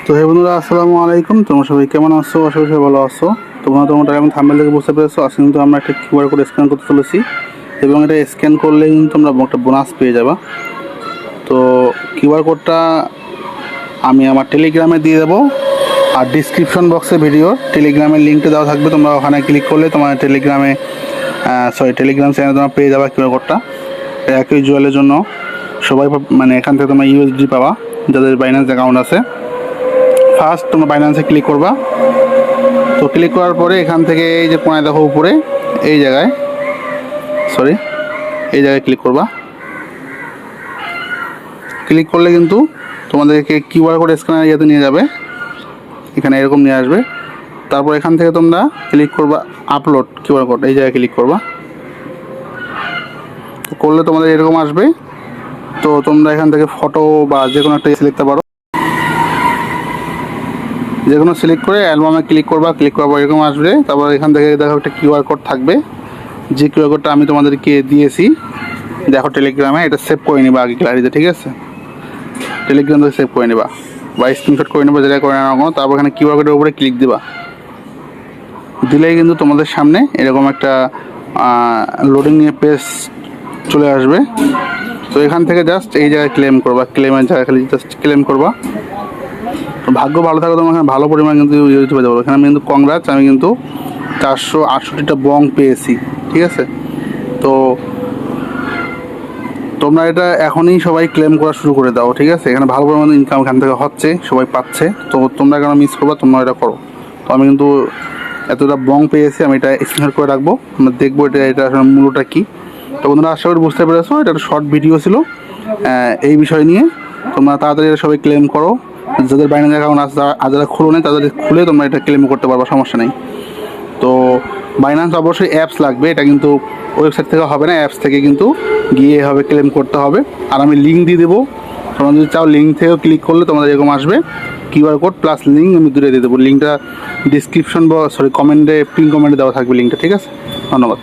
তো হে বন্ধুরা, আসসালামু আলাইকুম। তোমরা সবাই কেমন আছো? আশা করি সবাই ভালো আছো। তোমরা এখন থাম্বনেল থেকে বুঝতে পেরেছো, আজকে কিন্তু আমরা একটা কিউআর কোড স্ক্যান করতে চলেছি এবং এটা স্ক্যান করলে কিন্তু তোমরা একটা বোনাস পেয়ে যাবা। তো কিউআর কোডটা আমি আমার টেলিগ্রামে দিয়ে দেবো, আর ডিসক্রিপশন বক্সে ভিডিওর টেলিগ্রামের লিঙ্কটা দেওয়া থাকবে। তোমরা ওখানে ক্লিক করলে তোমার টেলিগ্রাম চ্যানেলে তোমরা পেয়ে যাবা কিউআর কোডটা। একই জুয়েলের জন্য সবাই মানে এখান থেকে তোমরা ইউএসডি পাবা যাদের বাইন্যান্স অ্যাকাউন্ট আছে। ফার্স্ট তোমরা বাইন্যান্সে ক্লিক করবা। তো ক্লিক করার পরে এখান থেকে এই যে কোনায় দেখো উপরে এই জায়গায় ক্লিক করবা। ক্লিক করলে কিন্তু তোমাদেরকে কিউআর কোড স্ক্যানার ইয়েতে নিয়ে যাবে, এখানে এরকম নিয়ে আসবে। তারপর এখান থেকে তোমরা ক্লিক করবা আপলোড কিউআর কোড, এই জায়গায় ক্লিক করবা। তো করলে তোমাদের এরকম আসবে। তো তোমরা এখান থেকে ফটো বা যে কোনো একটা লিখতে পারো, যে কোনো সিলেক্ট করে অ্যালবামে ক্লিক করবা। ক্লিক করার পর এরকম আসবে। তারপর এখান থেকে দেখো একটা কিউআর কোড থাকবে, যে কিউআর কোডটা আমি তোমাদেরকে দিয়েছি দেখো টেলিগ্রামে, এটা সেভ করে নিবা আগে গ্যালারিতে, ঠিক আছে? টেলিগ্রাম থেকে সেভ করে নিবা বা স্ক্রিনশট করে নেবা, যেটা করে নেওয়া কোনো। তারপর এখানে কিউআর কোডের উপরে ক্লিক দিবা। দিলেই কিন্তু তোমাদের সামনে এরকম একটা লোডিং নিয়ে পেজ চলে আসবে। তো এখান থেকে জাস্ট এই জায়গায় ক্লেম করবা, ক্লেমের জায়গায় খালি জাস্ট ক্লেম করবা। তো ভাগ্য ভালো থাকলে তোমার এখানে ভালো পরিমাণ কিন্তু ইউটিউবে দেবো। এখানে আমি কিন্তু কংগ্রাটস, আমি কিন্তু 468টা বং পেয়েছি, ঠিক আছে? তো তোমরা এটা এখনই সবাই ক্লেম করা শুরু করে দাও, ঠিক আছে? এখানে ভালো পরিমাণ ইনকাম এখান থেকে হচ্ছে, সবাই পাচ্ছে। তো তোমরা কেন মিস করবা, তোমরা এটা করো। তো আমি কিন্তু এতটা বং পেয়েছি, আমি এটা স্ক্রিনশট করে রাখবো, আমরা দেখবো এটা আসলে মূল্যটা কী। তো বন্ধুরা, আশা করি বুঝতে পেরেছো, এটা একটা শর্ট ভিডিও ছিল এই বিষয় নিয়ে। তোমরা তাড়াতাড়ি এটা সবাই ক্লেম করো। যাদের বাইন্যান্স অ্যাকাউন্ট আছে আর যারা খুলো নেই, তাদের খুলে তোমরা এটা ক্লেম করতে পারবা, সমস্যা নেই। তো বাইন্যান্স অবশ্যই অ্যাপস লাগবে, এটা কিন্তু ওয়েবসাইট থেকে হবে না, অ্যাপস থেকে কিন্তু গিয়ে হবে ক্লেম করতে হবে। আর আমি লিঙ্ক দিয়ে দেবো, তোমরা যদি চাও লিঙ্ক থেকেও ক্লিক করলে তোমাদের এরকম আসবে কিউআর কোড প্লাস লিঙ্ক, আমি দূরে দিয়ে দেবো। লিঙ্কটা ডিসক্রিপশন কমেন্টে, পিন কমেন্টে দেওয়া থাকবে লিঙ্কটা, ঠিক আছে? ধন্যবাদ।